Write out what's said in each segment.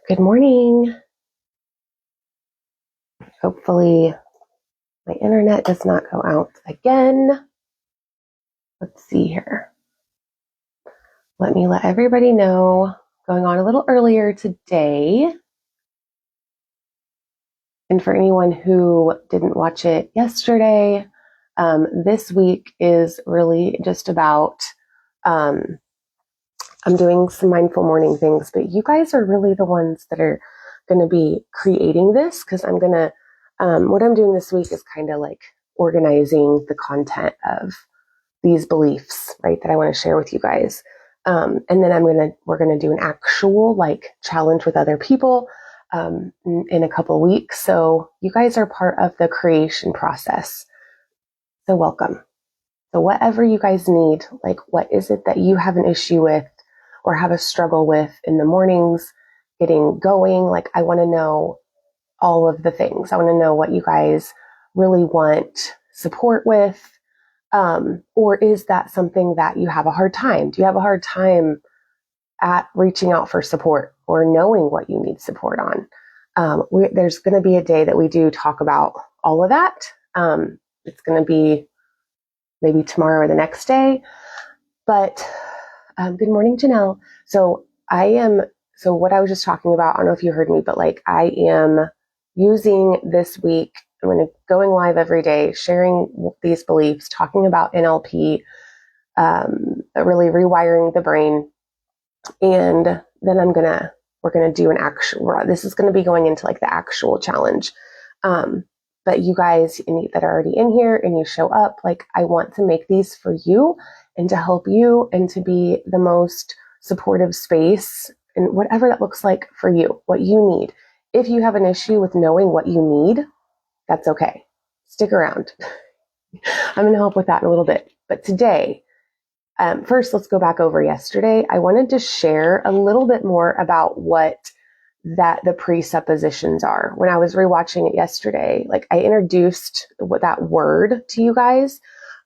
Good morning. Hopefully my internet does not go out again. Let's see here. Let me let everybody know. Going on a little earlier today. And for anyone who didn't watch it yesterday, this week is really just about, I'm doing some mindful morning things, but you guys are really the ones that are going to be creating this, because I'm going to, what I'm doing this week is kind of like organizing the content of these beliefs, right, that I want to share with you guys. And then we're going to do an actual like challenge with other people in a couple weeks. So you guys are part of the creation process. So welcome. So whatever you guys need, like what is it that you have an issue with or have a struggle with in the mornings, getting going? Like I want to know all of the things. I want to know what you guys really want support with. Or is that something that you have a hard time? Do you have a hard time at reaching out for support or knowing what you need support on? There's going to be a day that we do talk about all of that. It's going to be maybe tomorrow or the next day. But good morning, Janelle. So what I was just talking about, I don't know if you heard me, but like I am using this week, I'm going to going live every day, sharing these beliefs, talking about NLP, really rewiring the brain. And then we're going to do this is going to be going into like the actual challenge. But you guys that are already in here and you show up, like I want to make these for you and to help you and to be the most supportive space and whatever that looks like for you, what you need. If you have an issue with knowing what you need, that's okay. Stick around. I'm going to help with that in a little bit. But today, first, let's go back over yesterday. I wanted to share a little bit more about what the presuppositions are. When I was rewatching it yesterday, like I introduced that word to you guys.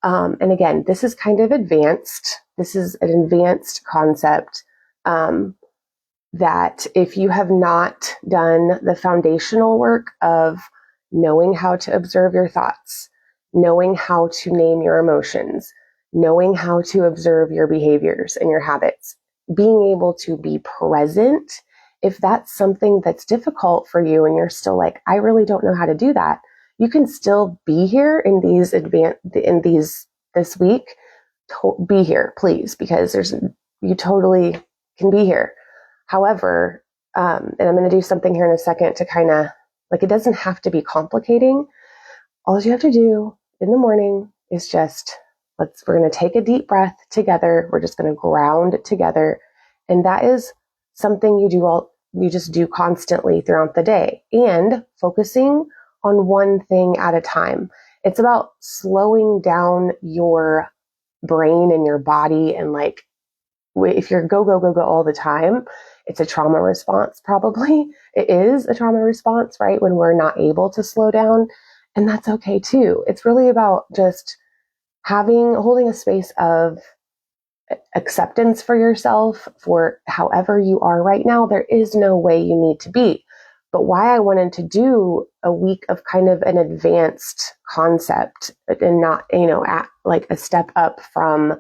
And again, this is kind of advanced. This is an advanced concept that if you have not done the foundational work of knowing how to observe your thoughts, knowing how to name your emotions, knowing how to observe your behaviors and your habits, being able to be present, if that's something that's difficult for you and you're still like, I really don't know how to do that, you can still be here in this week. Be here, please, because you totally can be here. However, and I'm going to do something here in a second to kind of like, it doesn't have to be complicating. All you have to do in the morning is just, we're going to take a deep breath together. We're just going to ground together. And that is something you just do constantly throughout the day and focusing on one thing at a time. It's about slowing down your brain and your body. And like, if you're go all the time, it's a trauma response. Probably it is a trauma response, right? When we're not able to slow down. And that's okay too. It's really about just holding a space of acceptance for yourself for however you are right now. There is no way you need to be. But why I wanted to do a week of kind of an advanced concept and not, like a step up from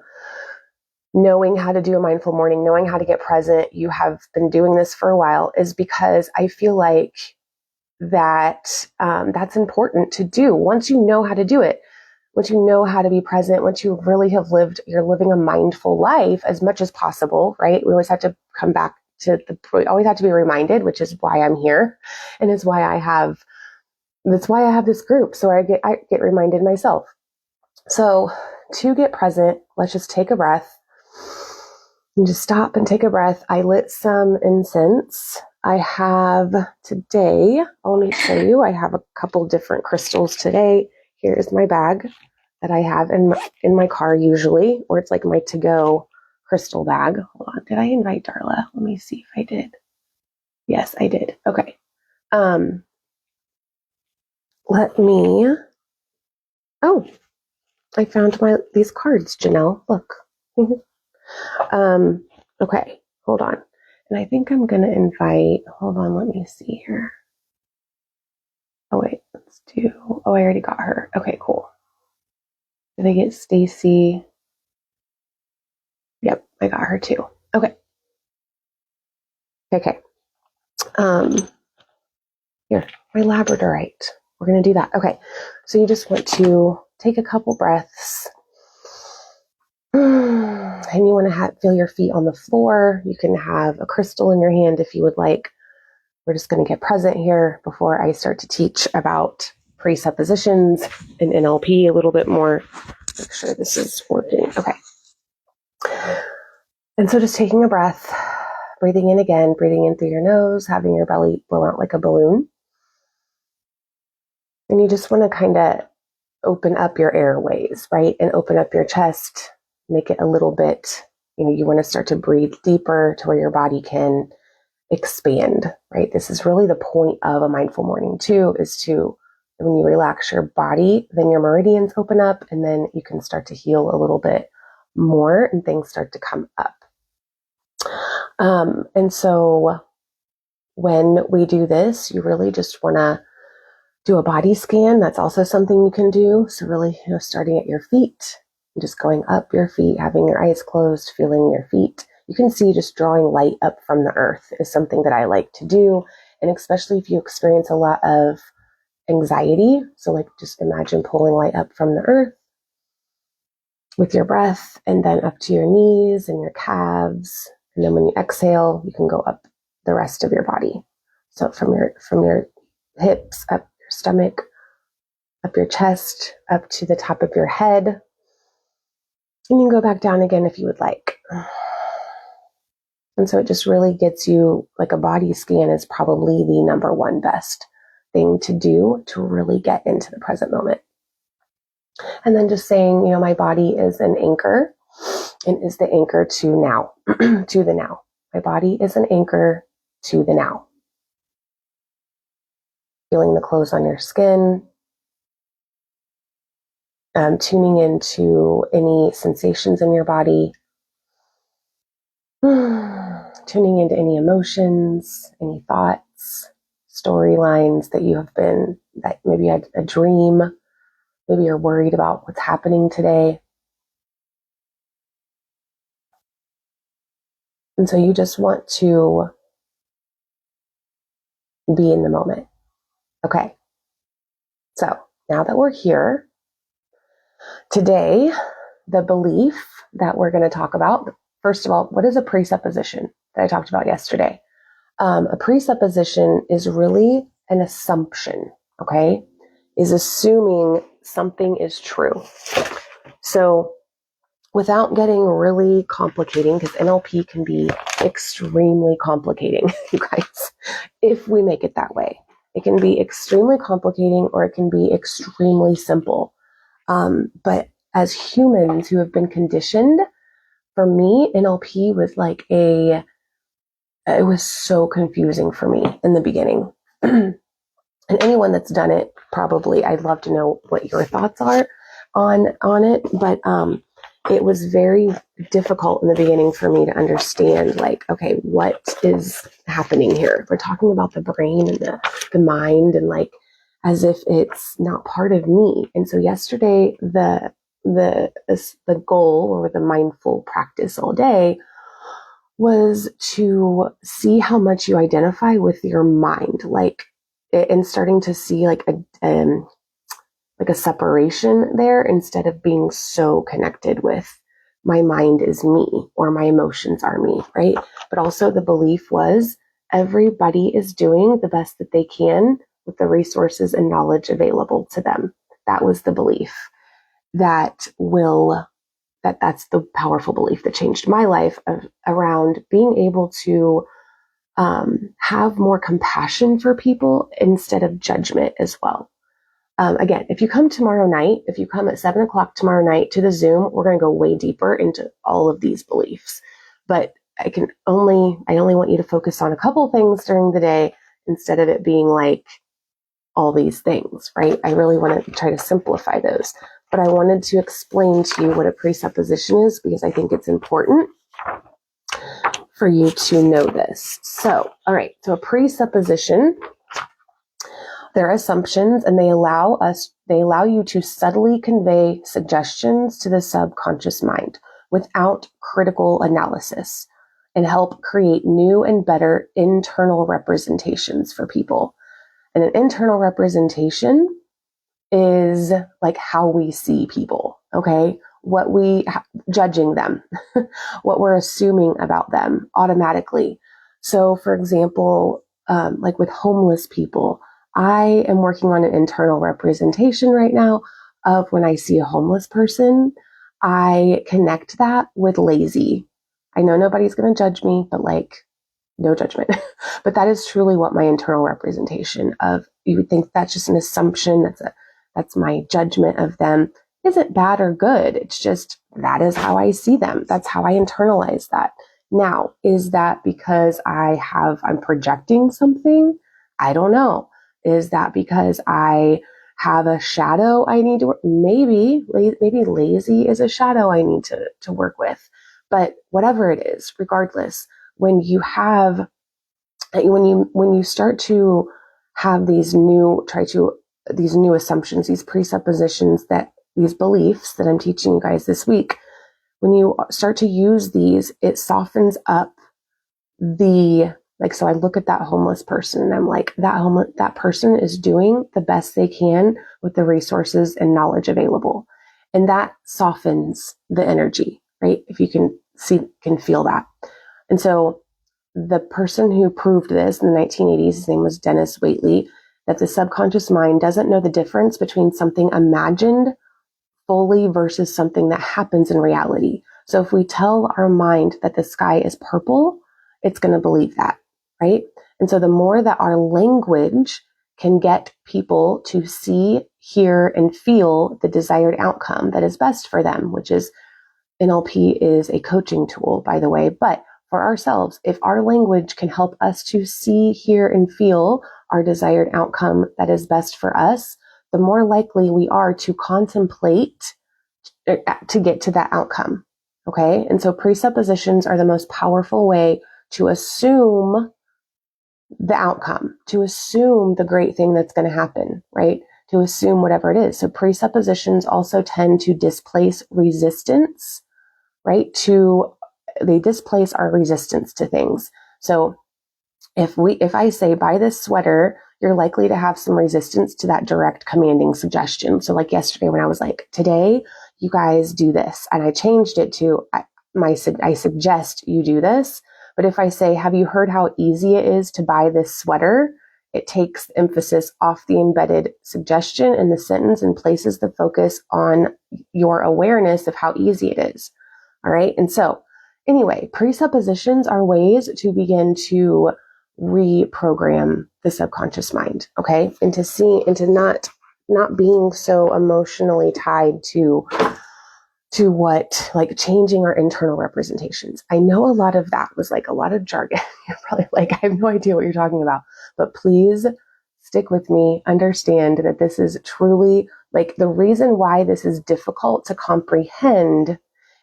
knowing how to do a mindful morning, knowing how to get present. You have been doing this for a while, is because I feel like that's important to do. Once you know how to do it, once you know how to be present, once you really you're living a mindful life as much as possible, right? We always have to come back to we always have to be reminded, which is why I'm here. And that's why I have this group. So I get reminded myself. So to get present, let's just take a breath and just stop and take a breath. I lit some incense. I have today, let me show you, I have a couple different crystals today. Here's my bag that I have in my car usually, or it's like my to-go crystal bag. Hold on, did I invite Darla? Let me see if I did. Yes, I did. Okay. I found these cards, Janelle. Look. Okay, hold on. And I think I'm going to invite, hold on, let me see here. Oh, wait, I already got her. Okay, cool. Did I get Stacy? Yep, I got her too. Okay. Here, my Labradorite. We're going to do that. Okay, so you just want to take a couple breaths. And you want to feel your feet on the floor. You can have a crystal in your hand if you would like. We're just going to get present here before I start to teach about presuppositions and NLP a little bit more. Make sure this is working. Okay. And so just taking a breath, breathing in again, breathing in through your nose, having your belly blow out like a balloon. And you just want to kind of open up your airways, right? And open up your chest, make it a little bit, you want to start to breathe deeper to where your body can expand, right? This is really the point of a mindful morning too, is to, when you relax your body, then your meridians open up and then you can start to heal a little bit more and things start to come up. And so when we do this, you really just want to do a body scan. That's also something you can do. So really, starting at your feet and just going up your feet, having your eyes closed, feeling your feet. You can see just drawing light up from the earth is something that I like to do. And especially if you experience a lot of anxiety. So like just imagine pulling light up from the earth with your breath and then up to your knees and your calves. And then when you exhale, you can go up the rest of your body. So from your hips, up your stomach, up your chest, up to the top of your head. And you can go back down again if you would like. And so it just really gets you, like a body scan is probably the number one best thing to do to really get into the present moment. And then just saying, my body is an anchor and is the anchor to now, to the now. My body is an anchor to the now. Feeling the clothes on your skin, tuning into any sensations in your body, tuning into any emotions, any thoughts, storylines that maybe you had a dream, maybe you're worried about what's happening today. And so you just want to be in the moment. Okay. So now that we're here, today, the belief that we're going to talk about, first of all, what is a presupposition that I talked about yesterday? A presupposition is really an assumption, okay? Is assuming something is true. So without getting really complicating, because NLP can be extremely complicating, you guys, if we make it that way. It can be extremely complicating or it can be extremely simple. But as humans who have been conditioned, for me, NLP was it was so confusing for me in the beginning. And anyone that's done it, probably, I'd love to know what your thoughts are on it. But it was very difficult in the beginning for me to understand, okay, what is happening here? We're talking about the brain and the mind and as if it's not part of me. And so yesterday, the goal or the mindful practice all day was to see how much you identify with your mind, and starting to see a separation there instead of being so connected with my mind is me or my emotions are me, right? But also the belief was everybody is doing the best that they can with the resources and knowledge available to them. That was the belief that's the powerful belief that changed my life around being able to have more compassion for people instead of judgment as well. Again, if you come tomorrow night, if you come at 7:00 tomorrow night to the Zoom, we're going to go way deeper into all of these beliefs. But I only want you to focus on a couple things during the day instead of it being all these things, right? I really want to try to simplify those. But I wanted to explain to you what a presupposition is because I think it's important. for you to know this. So, all right. So a presupposition, they're assumptions, and they allow you to subtly convey suggestions to the subconscious mind without critical analysis and help create new and better internal representations for people. And an internal representation is like how we see people, okay? What we judging them, what we're assuming about them automatically. So for example, like with homeless people, I am working on an internal representation right now of when I see a homeless person, I connect that with lazy. I know nobody's going to judge me, but like, no judgment. But that is truly what my internal representation of, you would think that's just an assumption. That's my judgment of them. Isn't bad or good. It's just, that is how I see them. That's how I internalize that. Now, is that because I'm projecting something? I don't know. Is that because I have a shadow I need to work? Maybe lazy is a shadow I need to work with. But whatever it is, regardless, when you start to have these new assumptions, these presuppositions, these beliefs that I'm teaching you guys this week, when you start to use these, it softens up so I look at that homeless person and I'm like, that person is doing the best they can with the resources and knowledge available. And that softens the energy, right? If you can feel that. And so the person who proved this in the 1980s, his name was Dennis Waitley, that the subconscious mind doesn't know the difference between something imagined fully versus something that happens in reality. So if we tell our mind that the sky is purple, it's going to believe that, right? And so the more that our language can get people to see, hear, and feel the desired outcome that is best for them, which is NLP is a coaching tool, by the way, but for ourselves, if our language can help us to see, hear, and feel our desired outcome that is best for us, the more likely we are to contemplate to get to that outcome. Okay. And so presuppositions are the most powerful way to assume the outcome, to assume the great thing that's going to happen, right? To assume whatever it is. So presuppositions also tend to displace resistance, right? They displace our resistance to things. So if I say, buy this sweater, you're likely to have some resistance to that direct commanding suggestion. So like yesterday when I was like, today you guys do this, and I changed it to, I suggest you do this. But if I say, have you heard how easy it is to buy this sweater? It takes emphasis off the embedded suggestion in the sentence and places the focus on your awareness of how easy it is. All right. And so anyway, presuppositions are ways to begin to reprogram the subconscious mind. Okay. Into not being so emotionally tied to what, like changing our internal representations. I know a lot of that was like a lot of jargon. You're probably like, I have no idea what you're talking about, but please stick with me. Understand that this is truly like the reason why this is difficult to comprehend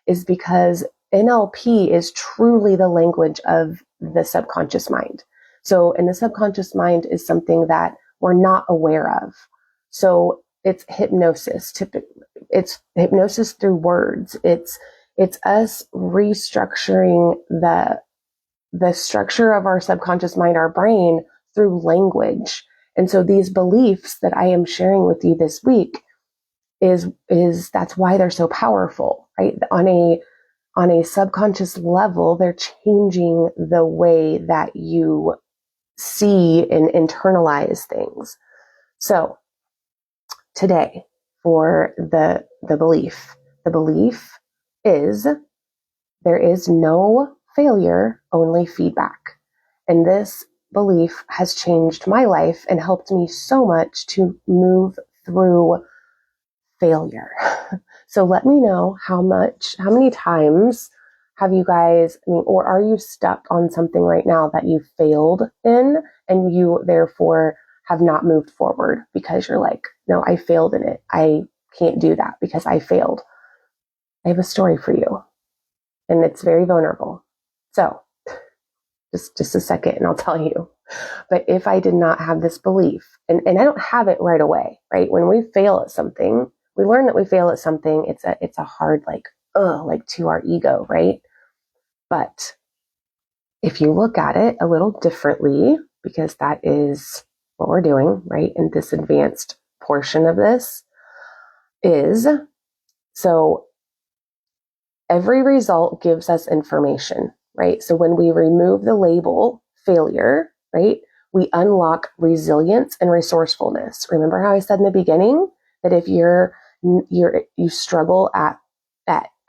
is because NLP is truly the language of the subconscious mind. So, and the subconscious mind is something that we're not aware of. So it's hypnosis. It's hypnosis through words. It's us restructuring the structure of our subconscious mind, our brain, through language. And so these beliefs that I am sharing with you this week is that's why they're so powerful, right? On a subconscious level, they're changing the way that you see and internalize things. So today, for the belief is there is no failure, only feedback. And this belief has changed my life and helped me so much to move through failure. So let me know how many times have you guys, or are you stuck on something right now that you failed in and you therefore have not moved forward because you're like, no, I failed in it. I can't do that because I failed. I have a story for you, and it's very vulnerable. So Just a second and I'll tell you. But if I did not have this belief, and I don't have it right away, right? When we fail at something, we learn that we fail at something. It's a hard, like to our ego, right? But if you look at it a little differently, because that is what we're doing, right? And this advanced portion of this is, so every result gives us information, right? So when we remove the label failure, right, we unlock resilience and resourcefulness. Remember how I said in the beginning that if you struggle at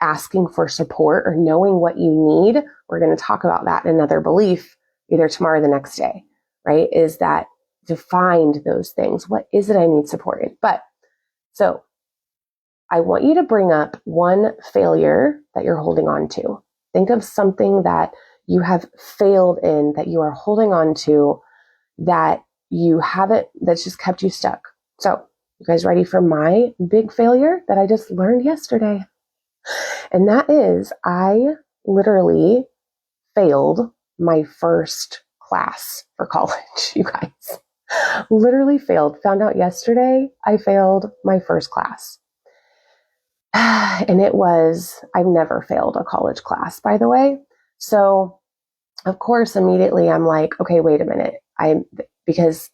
asking for support or knowing what you need, we're going to talk about that in another belief, either tomorrow or the next day, right? Is that to find those things. What is it I need support in? But so I want you to bring up one failure that you're holding on to. Think of something that you have failed in, that you are holding on to, that you haven't, that's just kept you stuck. So, you guys ready for my big failure that I just learned yesterday? And that is, I literally failed my first class for college, you guys. Literally failed. Found out yesterday I failed my first class. And I've never failed a college class, by the way. So, of course, immediately I'm like, okay, wait a minute. Because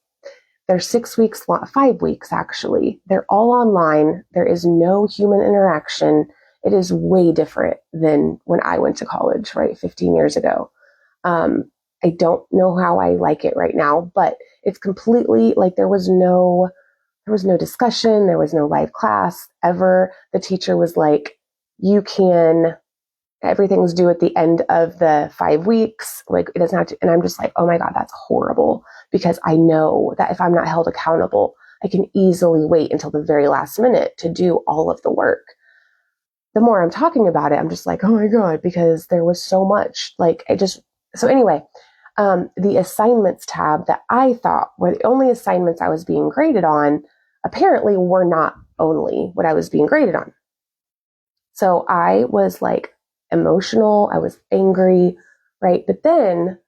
they're 6 weeks, 5 weeks actually. They're all online. There is no human interaction. It is way different than when I went to college, right? 15 years ago. I don't know how I like it right now, but it's completely like there was no discussion. There was no live class ever. The teacher was like, everything's due at the end of the 5 weeks. Like it doesn't have to, and I'm just like, oh my God, that's horrible, because I know that if I'm not held accountable, I can easily wait until the very last minute to do all of the work. The more I'm talking about it, I'm just like, oh my God, because there was so much, so anyway, the assignments tab that I thought were the only assignments I was being graded on apparently were not only what I was being graded on. So I was like emotional, I was angry, right? But then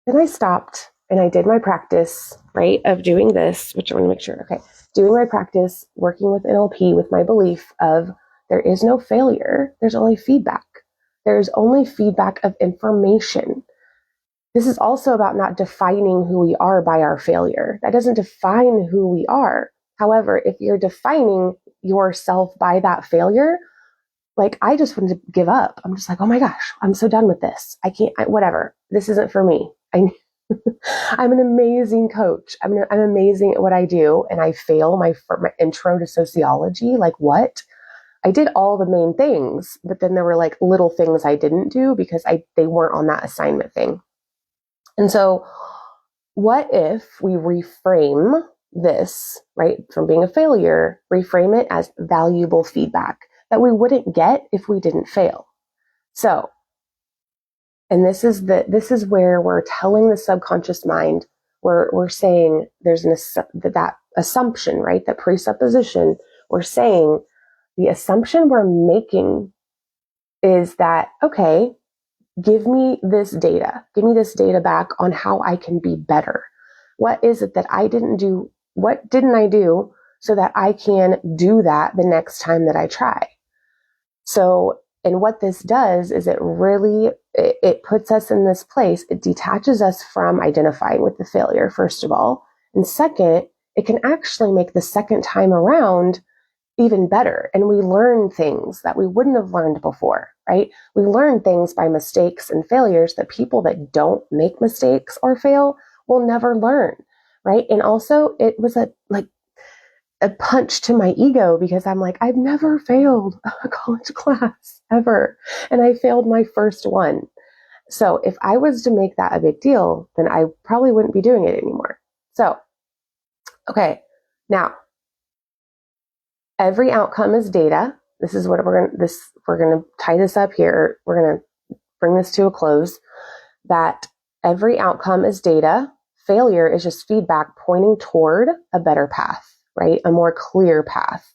I stopped and I did my practice, right, of doing this, which I want to make sure, okay, doing my practice, working with NLP with my belief of there is no failure, there's only feedback. There's only feedback of information. This is also about not defining who we are by our failure. That doesn't define who we are. However, if you're defining yourself by that failure, like I just wanted to give up. I'm just like, oh my gosh, I'm so done with this. Whatever. This isn't for me. I'm an amazing coach. I'm amazing at what I do, and I fail my intro to sociology. Like what? I did all the main things, but then there were like little things I didn't do because they weren't on that assignment thing. And so what if we reframe this, right, from being a failure, reframe it as valuable feedback that we wouldn't get if we didn't fail? So, and this is where we're telling the subconscious mind, we're saying there's that assumption, right, that presupposition, we're saying the assumption we're making is that, okay, give me this data. Give me this data back on how I can be better. What is it that I didn't do? What didn't I do so that I can do that the next time that I try? So, and what this does is it puts us in this place. It detaches us from identifying with the failure, first of all. And second, it can actually make the second time around even better. And we learn things that we wouldn't have learned before, right? We learn things by mistakes and failures that people that don't make mistakes or fail will never learn, right? And also it was a punch to my ego, because I'm like, I've never failed a college class ever. And I failed my first one. So if I was to make that a big deal, then I probably wouldn't be doing it anymore. So, okay, now, every outcome is data. This is what we're going to tie this up here. We're going to bring this to a close. That every outcome is data. Failure is just feedback pointing toward a better path, right? A more clear path.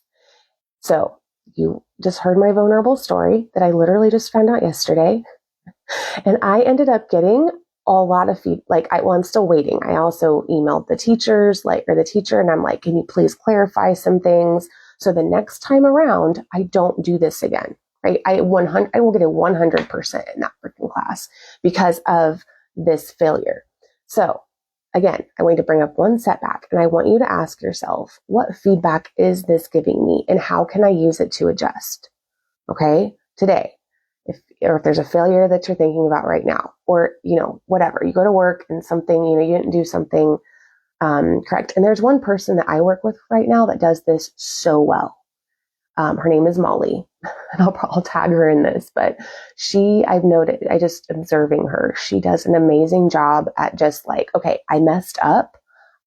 So you just heard my vulnerable story that I literally just found out yesterday. And I ended up getting a lot of I'm still waiting. I also emailed the teachers, or the teacher, and I'm like, can you please clarify some things? So the next time around, I don't do this again, right? I will get a 100% in that freaking class because of this failure. So again, I want to bring up one setback, and I want you to ask yourself, what feedback is this giving me, and how can I use it to adjust? Okay, today, if there's a failure that you're thinking about right now, or whatever, you go to work and something, you didn't do something correct. And there's one person that I work with right now that does this so well. Her name is Molly, and I'll tag her in this, but I've noted, just observing her, she does an amazing job at just like, okay, I messed up.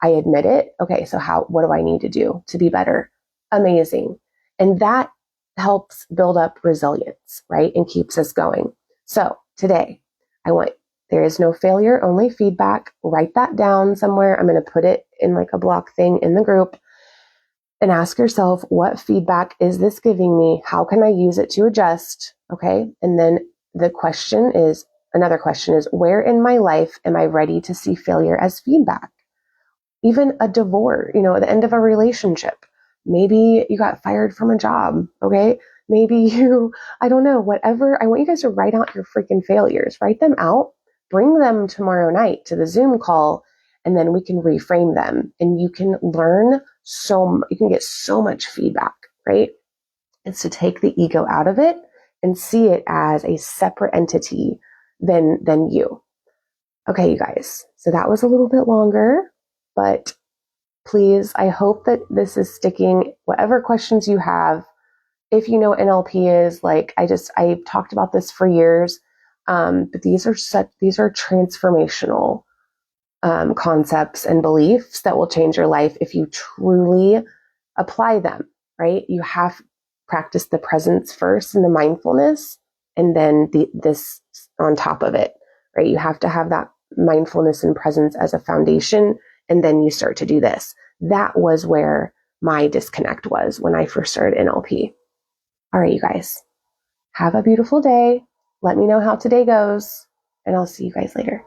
I admit it. Okay, so what do I need to do to be better? Amazing. And that helps build up resilience, right? And keeps us going. So today, there is no failure, only feedback. Write that down somewhere. I'm going to put it in like a block thing in the group. And ask yourself, what feedback is this giving me? How can I use it to adjust? Okay. And then another question is, where in my life am I ready to see failure as feedback? Even a divorce, at the end of a relationship. Maybe you got fired from a job. Okay. Maybe I don't know, whatever. I want you guys to write out your freaking failures, write them out, bring them tomorrow night to the Zoom call, and then we can reframe them, and you can you can get so much feedback, right? It's to take the ego out of it and see it as a separate entity than you. Okay, you guys. So that was a little bit longer, but please, I hope that this is sticking. Whatever questions you have, if you know what NLP is, I've talked about this for years, but these are transformational concepts and beliefs that will change your life if you truly apply them, right? You have to practice the presence first and the mindfulness, and then this on top of it, right? You have to have that mindfulness and presence as a foundation, and then you start to do this. That was where my disconnect was when I first started NLP. All right, you guys, have a beautiful day. Let me know how today goes, and I'll see you guys later.